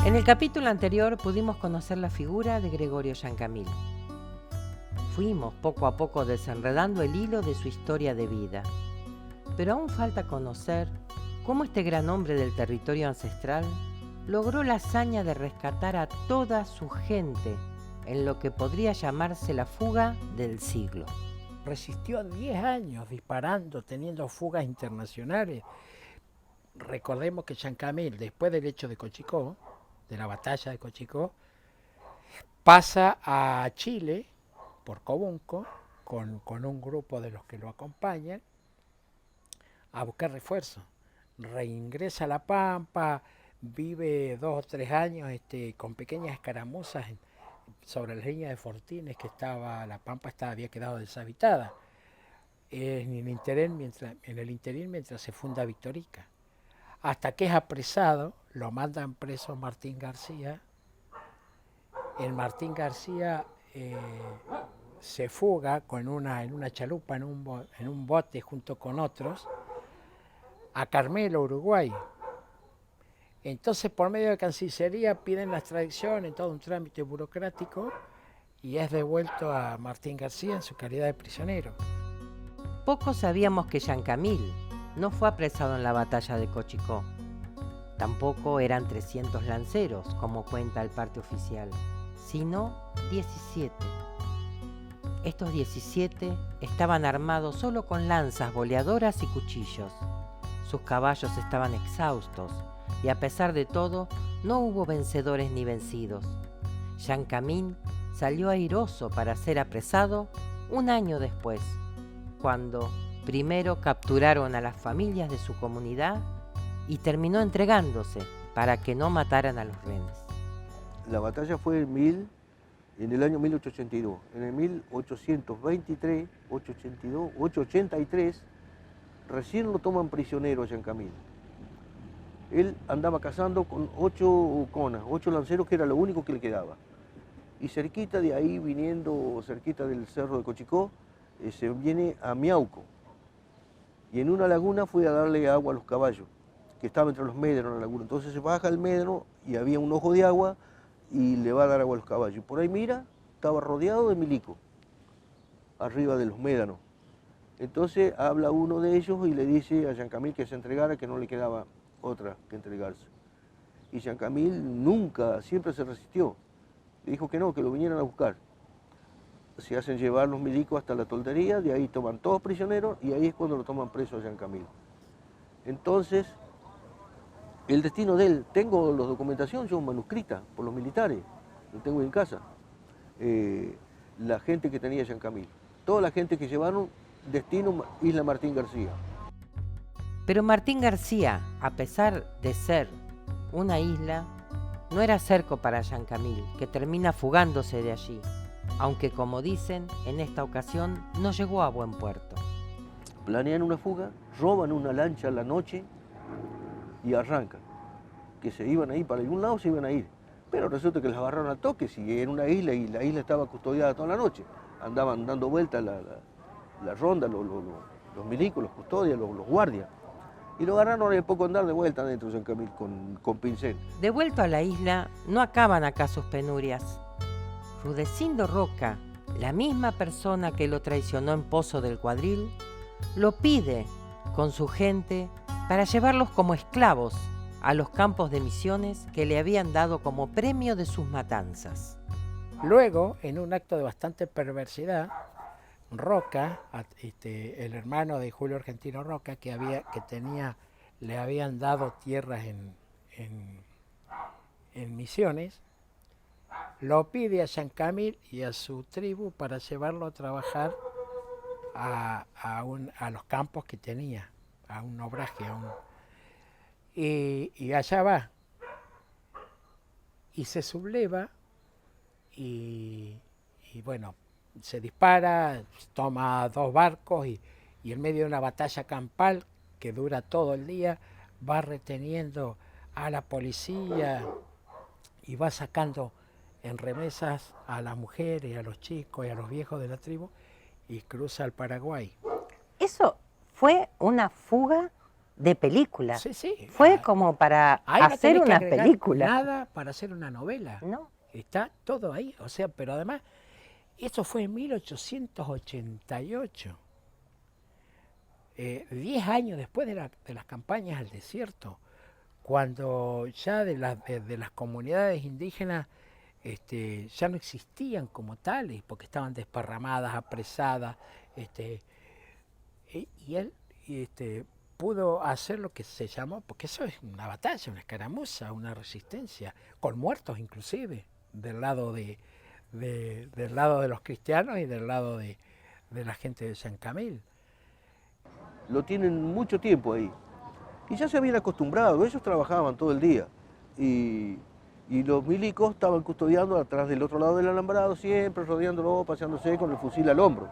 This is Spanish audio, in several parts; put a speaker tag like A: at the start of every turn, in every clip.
A: En el capítulo anterior pudimos conocer la figura de Gregorio Giancamil. Fuimos poco a poco desenredando el hilo de su historia de vida. Pero aún falta conocer cómo este gran hombre del territorio ancestral logró la hazaña de rescatar a toda su gente en lo que podría llamarse la fuga del siglo.
B: Resistió 10 años disparando, teniendo fugas internacionales. Recordemos que Giancamil, después del hecho de Cochicó, de la batalla de Cochicó, pasa a Chile por Cobunco con un grupo de los que lo acompañan a buscar refuerzos. Reingresa a La Pampa, vive 2 o 3 años con pequeñas escaramuzas sobre la línea de Fortines, que La Pampa había quedado deshabitada. En el interín mientras se funda Victorica. Hasta que es apresado, lo mandan preso Martín García. El Martín García se fuga en una chalupa, en un bote junto con otros, a Carmelo, Uruguay. Entonces, por medio de Cancillería piden la extradición en todo un trámite burocrático y es devuelto a Martín García en su calidad de prisionero.
A: Poco sabíamos que Giancamil no fue apresado en la batalla de Cochicó. Tampoco eran 300 lanceros, como cuenta el parte oficial, sino 17. Estos 17 estaban armados solo con lanzas boleadoras y cuchillos. Sus caballos estaban exhaustos y a pesar de todo no hubo vencedores ni vencidos. Giancamil salió airoso para ser apresado un año después, cuando primero capturaron a las familias de su comunidad y terminó entregándose para que no mataran a los rehenes.
C: La batalla fue en el año 1882. En el 1823, 882, 883, recién lo toman prisionero a Giancamil. Él andaba cazando con 8 conas, 8 lanceros, que era lo único que le quedaba. Y cerquita de ahí, viniendo cerquita del cerro de Cochicó, se viene a Miauco. Y en una laguna fue a darle agua a los caballos, que estaba entre los médanos en la laguna. Entonces se baja el médano y había un ojo de agua y le va a dar agua a los caballos. Y por ahí mira, estaba rodeado de milico, arriba de los médanos. Entonces habla uno de ellos y le dice a Giancamil que se entregara, que no le quedaba otra que entregarse. Y Giancamil nunca, siempre se resistió. Le dijo que no, que lo vinieran a buscar. Se hacen llevar los milicos hasta la toldería, de ahí toman todos prisioneros y ahí es cuando lo toman preso a Giancamil. Entonces, el destino de él, tengo la documentación, yo manuscrita por los militares, lo tengo en casa. La gente que tenía Giancamil, toda la gente que llevaron, destino Isla Martín García.
A: Pero Martín García, a pesar de ser una isla, no era cerco para Giancamil, que termina fugándose de allí, aunque como dicen, en esta ocasión no llegó a buen puerto.
C: Planean una fuga, roban una lancha a la noche y arrancan. Que se iban a ir para algún lado, se iban a ir. Pero resulta que les agarraron a toques y era una isla y la isla estaba custodiada toda la noche. Andaban dando vueltas la ronda, los milicos, los custodias, los guardias. Y lo agarraron y a poco andar de vuelta dentro de Giancamil con pincel.
A: De vuelto a la isla, no acaban acá sus penurias. Rudecindo Roca, la misma persona que lo traicionó en Pozo del Cuadril, lo pide con su gente para llevarlos como esclavos a los campos de Misiones que le habían dado como premio de sus matanzas.
B: Luego, en un acto de bastante perversidad, Roca, el hermano de Julio Argentino Roca, le habían dado tierras en Misiones, lo pide a Giancamil y a su tribu para llevarlo a trabajar a los campos que tenía, a un obraje, y allá va, y se subleva, y bueno, se dispara, toma 2 barcos y en medio de una batalla campal que dura todo el día, va reteniendo a la policía y va sacando en remesas a las mujeres, a los chicos y a los viejos de la tribu y cruza al Paraguay.
A: ¿Eso fue una fuga de película.
B: Sí, sí.
A: Fue como para
B: Ahí no
A: hacer
B: tenés que
A: una
B: agregar
A: película.
B: nada para hacer una novela.
A: ¿No?
B: Está todo ahí. O sea, pero además, eso fue en 1888. 10 años después de las campañas al desierto, cuando ya de las comunidades indígenas ya no existían como tales, porque estaban desparramadas, apresadas, y él pudo hacer lo que se llamó, porque eso es una batalla, una escaramuza, una resistencia, con muertos inclusive, del lado del lado de los cristianos y del lado de la gente de San Camil.
C: Lo tienen mucho tiempo ahí. Y ya se habían acostumbrado, ellos trabajaban todo el día. Y los milicos estaban custodiando atrás del otro lado del alambrado, siempre rodeándolo, paseándose con el fusil al hombro.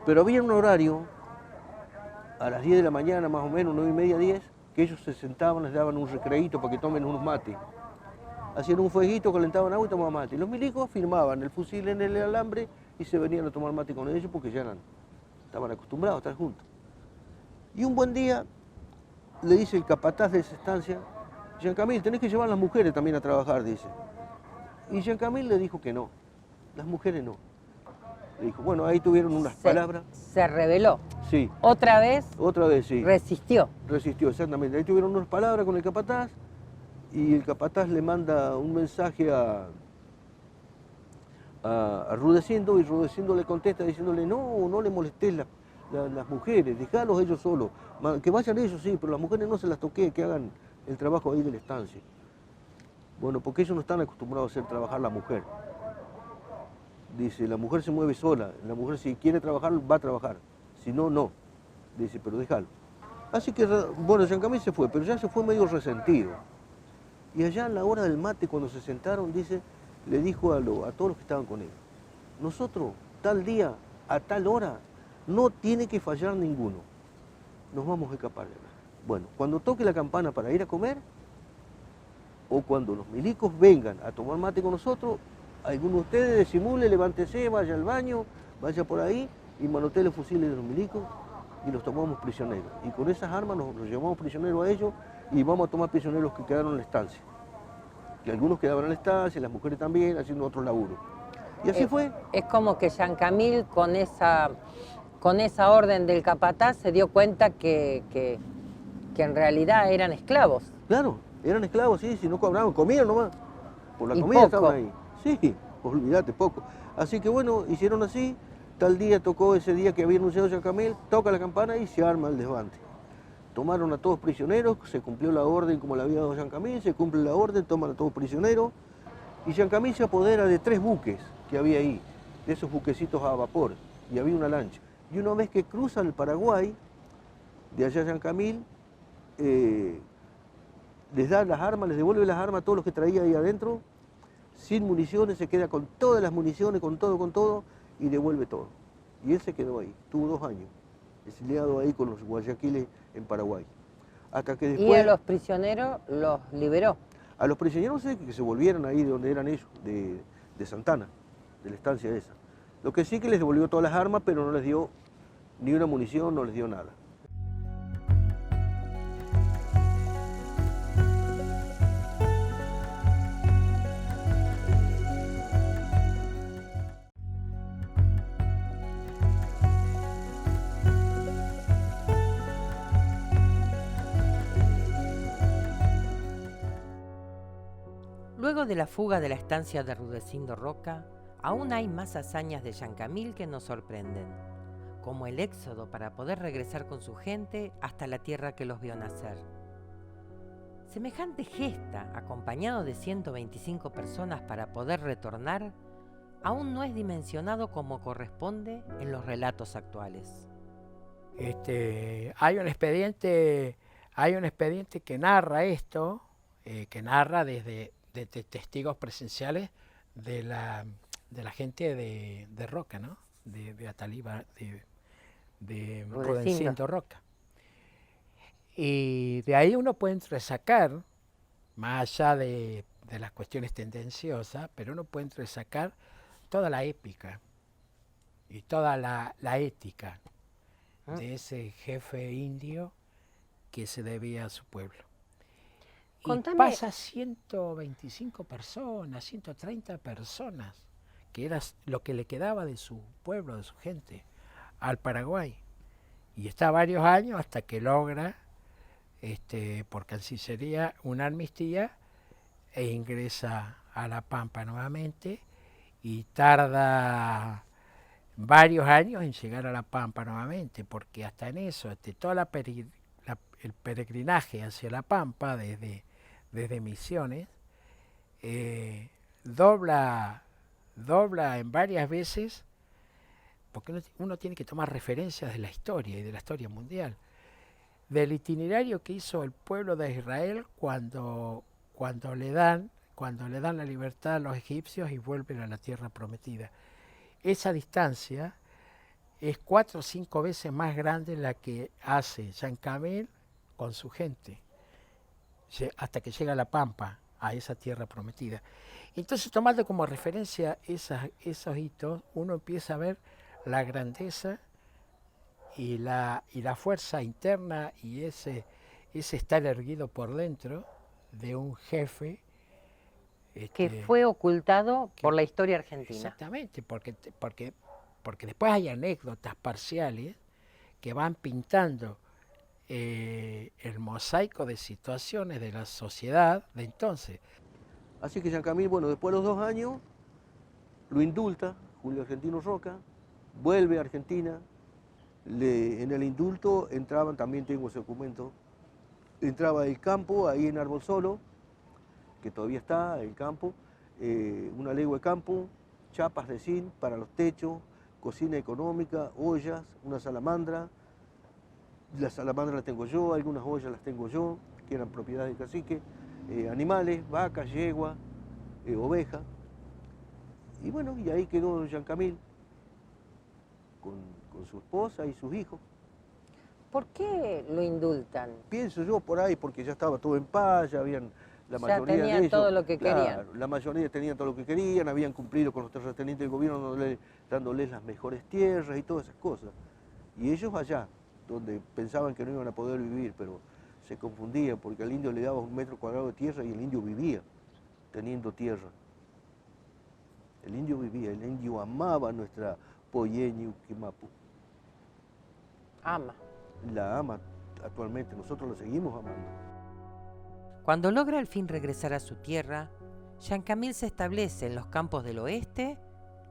C: Pero había un horario, a las 10 de la mañana más o menos, 9:30, 10, que ellos se sentaban, les daban un recreíto para que tomen unos mates. Hacían un fueguito, calentaban agua y tomaban mate. Y los milicos firmaban el fusil en el alambre y se venían a tomar mate con ellos porque ya estaban acostumbrados a estar juntos. Y un buen día le dice el capataz de esa estancia, Jean Camil, tenés que llevar a las mujeres también a trabajar, dice. Y Jean Camil le dijo que no, las mujeres no. Le dijo, bueno, ahí tuvieron unas palabras.
A: Se rebeló.
C: Sí.
A: Otra vez
C: Sí.
A: resistió.
C: Resistió, exactamente. Ahí tuvieron unas palabras con el capataz y el capataz le manda un mensaje a Rudecindo y Rudecindo le contesta diciéndole, no le molestes las mujeres, dejalos ellos solos, que vayan ellos sí, pero las mujeres no se las toque, que hagan el trabajo ahí de la estancia. Bueno, porque ellos no están acostumbrados a hacer trabajar la mujer. Dice, la mujer se mueve sola, la mujer si quiere trabajar, va a trabajar, si no, no. Dice, pero déjalo. Así que, bueno, Jean Camil se fue, pero ya se fue medio resentido. Y allá a la hora del mate, cuando se sentaron, dice, le dijo a todos los que estaban con él, nosotros, tal día, a tal hora, no tiene que fallar ninguno. Nos vamos a escapar de acá. Bueno, cuando toque la campana para ir a comer, o cuando los milicos vengan a tomar mate con nosotros, alguno de ustedes disimule, levántese, vaya al baño, vaya por ahí y manotee los fusiles de los milicos y los tomamos prisioneros. Y con esas armas nos llevamos prisioneros a ellos y vamos a tomar prisioneros los que quedaron en la estancia. Que algunos quedaban en la estancia, las mujeres también, haciendo otro laburo. Y así fue.
A: Es como que Jean Camil con esa orden del capataz se dio cuenta que en realidad eran esclavos.
C: Claro, eran esclavos, sí, si no cobraban, comían nomás. Por la
A: Y
C: comida
A: poco.
C: estaban ahí. Sí, olvídate, poco. Así que bueno, hicieron así, tal día tocó ese día que había anunciado Jean Camil, toca la campana y se arma el desbande. Tomaron a todos prisioneros, se cumplió la orden como la había dado Jean Camil, se cumple la orden, toman a todos prisioneros y Jean Camil se apodera de 3 buques que había ahí, de esos buquecitos a vapor, y había una lancha. Y una vez que cruzan el Paraguay, de allá Jean Camil, les da las armas, les devuelve las armas a todos los que traía ahí adentro, sin municiones, se queda con todas las municiones, con todo, y devuelve todo. Y él se quedó ahí, tuvo 2 años, exiliado ahí con los guayaquiles en Paraguay. Hasta que después,
A: Y a los prisioneros los liberó.
C: a los prisioneros que se volvieran ahí de donde eran ellos, de Santana, de la estancia esa. Lo que sí que les devolvió todas las armas, pero no les dio ni una munición, no les dio nada.
A: Luego de la fuga de la estancia de Rudecindo Roca, aún hay más hazañas de Jean Camil que nos sorprenden, como el éxodo para poder regresar con su gente hasta la tierra que los vio nacer. Semejante gesta, acompañado de 125 personas para poder retornar, aún no es dimensionado como corresponde en los relatos actuales.
B: Hay un expediente que narra esto, que narra desde testigos presenciales de la gente de Roca, ¿no? De Ataliba, de Rudecindo Roca. Y de ahí uno puede entresacar, más allá de las cuestiones tendenciosas, pero uno puede entresacar toda la épica y toda la ética de ese jefe indio que se debía a su pueblo. Y
D: Contame,
B: pasa 125 personas, 130 personas, que era lo que le quedaba de su pueblo, de su gente, al Paraguay. Y está varios años hasta que logra, por Cancillería, una amnistía e ingresa a La Pampa nuevamente y tarda varios años en llegar a La Pampa nuevamente, porque hasta en eso, todo el peregrinaje hacia La Pampa desde Misiones, dobla en varias veces, porque uno tiene que tomar referencias de la historia y de la historia mundial, del itinerario que hizo el pueblo de Israel cuando le dan la libertad a los egipcios y vuelven a la tierra prometida. Esa distancia es 4 o 5 veces más grande la que hace Jean Camil con su gente, hasta que llega a La Pampa, a esa tierra prometida. Entonces, tomando como referencia esos hitos, uno empieza a ver la grandeza y la fuerza interna y ese estar erguido por dentro de un jefe
D: que fue ocultado por la historia argentina.
B: Exactamente, porque después hay anécdotas parciales que van pintando el mosaico de situaciones de la sociedad de entonces.
C: Así que Jean Camil, bueno, después de los 2 años, lo indulta Julio Argentino Roca, vuelve a Argentina. En el indulto entraban, también tengo ese documento, entraba el campo ahí en Árbol Solo, que todavía está el campo, una legua de campo, chapas de zinc para los techos, cocina económica, ollas, una salamandra. Las salamandras las tengo yo, algunas ollas las tengo yo, que eran propiedad del cacique, animales, vacas, yegua, oveja. Y bueno, y ahí quedó Jean Camil con su esposa y sus hijos.
D: ¿Por qué lo indultan?
C: Pienso yo por ahí, porque ya estaba todo en paz, ya habían la mayoría
D: ya tenían
C: de ellos,
D: todo lo que querían.
C: La mayoría tenían todo lo que querían, habían cumplido con los terratenientes del gobierno dándoles las mejores tierras y todas esas cosas. Y ellos allá, donde pensaban que no iban a poder vivir, pero se confundían porque al indio le daba 1 metro cuadrado de tierra y el indio vivía teniendo tierra. El indio vivía, el indio amaba nuestra Poyeño Quimapu.
D: Ama.
C: La ama actualmente, nosotros la seguimos amando.
A: Cuando logra al fin regresar a su tierra, Jean Camil se establece en los campos del oeste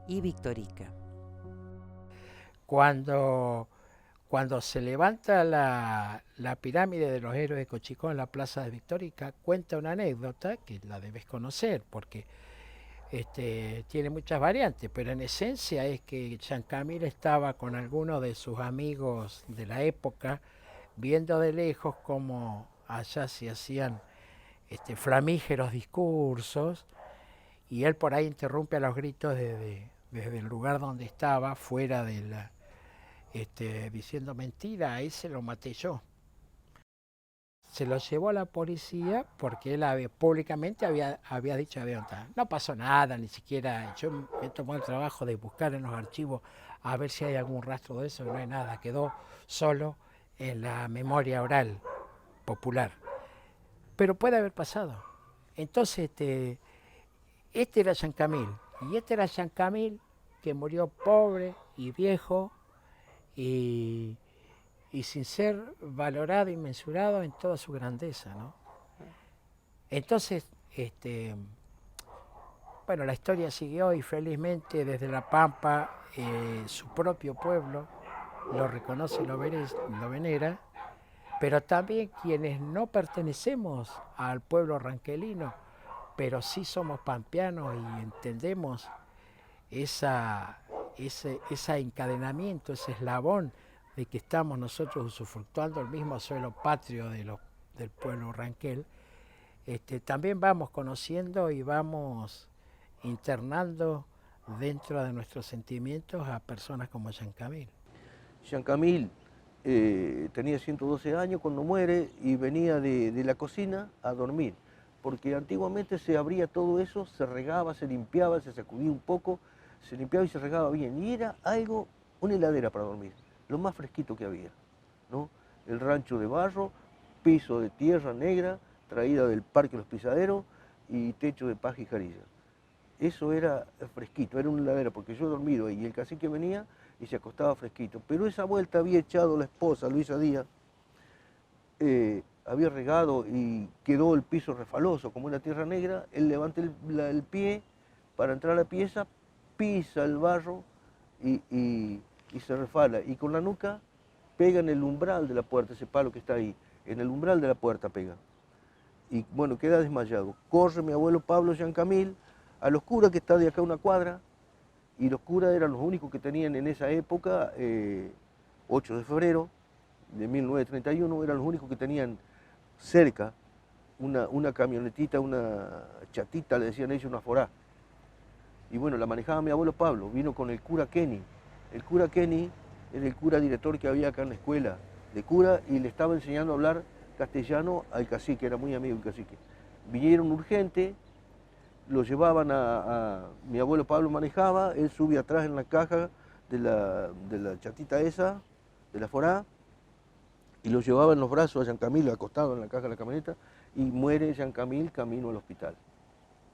A: y Victorica.
B: Cuando se levanta la pirámide de los héroes de Cochicó en la plaza de Victorica, cuenta una anécdota que la debes conocer porque tiene muchas variantes, pero en esencia es que Jean Camil estaba con algunos de sus amigos de la época viendo de lejos cómo allá se hacían flamígeros discursos y él por ahí interrumpe a los gritos desde el lugar donde estaba, fuera de la diciendo mentira, a ese lo maté yo. Se lo llevó a la policía porque él públicamente había dicho, no pasó nada, ni siquiera, yo me tomé el trabajo de buscar en los archivos a ver si hay algún rastro de eso, y no hay nada, quedó solo en la memoria oral popular. Pero puede haber pasado. Entonces, este era Jean Camil, y este era Jean Camil que murió pobre y viejo, y sin ser valorado y mensurado en toda su grandeza, ¿no? Entonces, bueno, la historia siguió y felizmente desde La Pampa su propio pueblo lo reconoce y lo venera, pero también quienes no pertenecemos al pueblo ranquelino, pero sí somos pampeanos y entendemos ese encadenamiento, ese eslabón de que estamos nosotros usufructuando el mismo suelo patrio del pueblo ranquel, también vamos conociendo y vamos internando dentro de nuestros sentimientos a personas como Jean Camil.
C: Jean Camil tenía 112 años cuando muere y venía de la cocina a dormir, porque antiguamente se abría todo eso, se regaba, se limpiaba, se sacudía un poco, se limpiaba y se regaba bien, y era una heladera para dormir, lo más fresquito que había, ¿no? El rancho de barro, piso de tierra negra traída del Parque Los Pisaderos y techo de paja y jarilla. Eso era fresquito, era una heladera, porque yo he dormido ahí y el cacique venía y se acostaba fresquito. Pero esa vuelta había echado la esposa, Luisa Díaz, había regado y quedó el piso refaloso, como una tierra negra. Él levanta el pie para entrar a la pieza, pisa el barro y se refala. Y con la nuca pega en el umbral de la puerta, ese palo que está ahí, en el umbral de la puerta pega. Y bueno, queda desmayado. Corre mi abuelo Pablo Giancamil a los curas, que está de acá a una cuadra, y los curas eran los únicos que tenían en esa época, 8 de febrero de 1931, eran los únicos que tenían cerca una camionetita, una chatita, le decían ellos, una forá. Y bueno, la manejaba mi abuelo Pablo, vino con el cura Kenny. El cura Kenny era el cura director que había acá en la escuela de cura y le estaba enseñando a hablar castellano al cacique, era muy amigo del cacique. Vinieron urgente, lo llevaban mi abuelo Pablo manejaba, él subía atrás en la caja de la chatita esa, de la forá, y lo llevaba en los brazos a Giancamil, acostado en la caja de la camioneta, y muere Giancamil camino al hospital.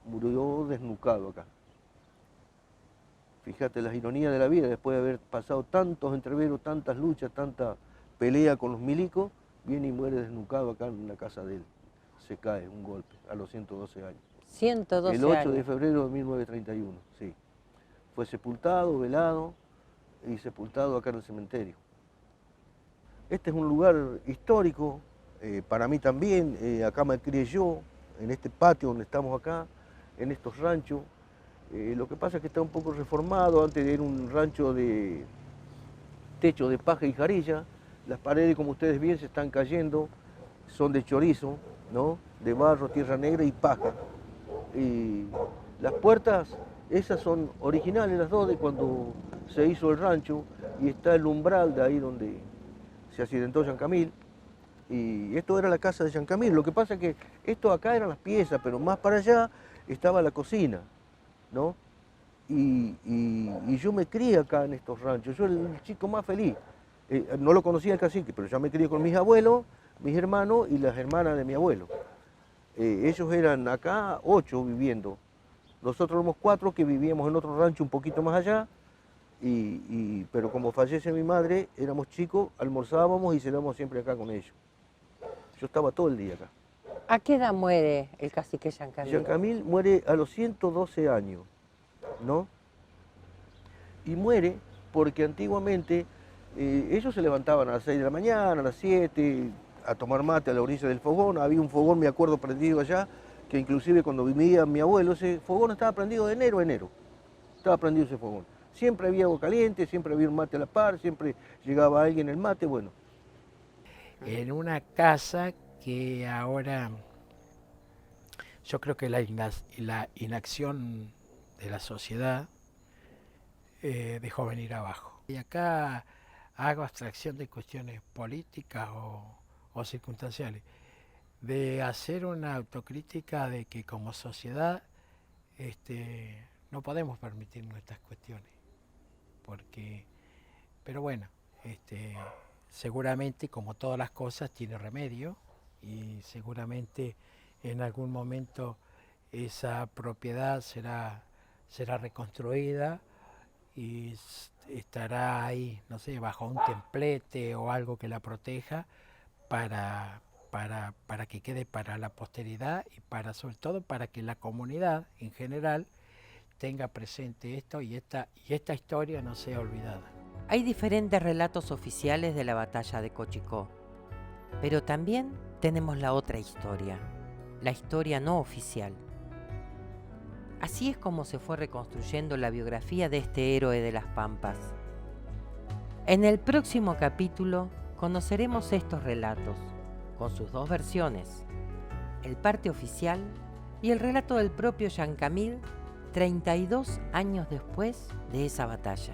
C: Murió desnucado acá. Fíjate las ironías de la vida, después de haber pasado tantos entreveros, tantas luchas, tanta pelea con los milicos, viene y muere desnucado acá en la casa de él. Se cae un golpe a los 112 años.
D: 112 años.
C: El 8 de febrero de 1931, sí. Fue sepultado, velado y sepultado acá en el cementerio. Este es un lugar histórico, para mí también. Acá me crié yo, en este patio donde estamos acá, en estos ranchos. Lo que pasa es que está un poco reformado. Antes era un rancho de techo de paja y jarilla. Las paredes, como ustedes ven, se están cayendo, son de chorizo, ¿no? De barro, tierra negra y paja. Y las puertas, esas son originales, las dos, de cuando se hizo el rancho, y está el umbral de ahí donde se accidentó Giancamil. Y esto era la casa de Giancamil. Lo que pasa es que esto acá eran las piezas, pero más para allá estaba la cocina, ¿no? Y yo me crié acá en estos ranchos, yo era el chico más feliz. No lo conocía el cacique, pero ya me crié con mis abuelos, mis hermanos y las hermanas de mi abuelo. Ellos eran acá 8 viviendo. Nosotros éramos 4 que vivíamos en otro rancho un poquito más allá, pero como fallece mi madre, éramos chicos, almorzábamos y cenábamos siempre acá con ellos. Yo estaba todo el día acá.
D: ¿A qué edad muere el cacique Giancamil?
C: Giancamil muere a los 112 años, ¿no? Y muere porque antiguamente ellos se levantaban a las 6 de la mañana, a las 7, a tomar mate a la orilla del fogón. Había un fogón, me acuerdo, prendido allá, que inclusive cuando vivía mi abuelo, ese fogón estaba prendido de enero a enero. Estaba prendido ese fogón. Siempre había agua caliente, siempre había un mate a la par, siempre llegaba alguien el mate, bueno.
B: En una casa que ahora yo creo que la inacción de la sociedad dejó venir abajo. Y acá hago abstracción de cuestiones políticas o circunstanciales, de hacer una autocrítica de que como sociedad no podemos permitirnos estas cuestiones, pero bueno, seguramente como todas las cosas tiene remedio y seguramente en algún momento esa propiedad será reconstruida y estará ahí, no sé, bajo un templete o algo que la proteja para que quede para la posteridad y sobre todo para que la comunidad en general tenga presente esto y esta historia no sea olvidada.
A: Hay diferentes relatos oficiales de la batalla de Cochicó, pero también tenemos la otra historia, la historia no oficial. Así es como se fue reconstruyendo la biografía de este héroe de las Pampas. En el próximo capítulo conoceremos estos relatos, con sus dos versiones, el parte oficial y el relato del propio Giancamil 32 años después de esa batalla.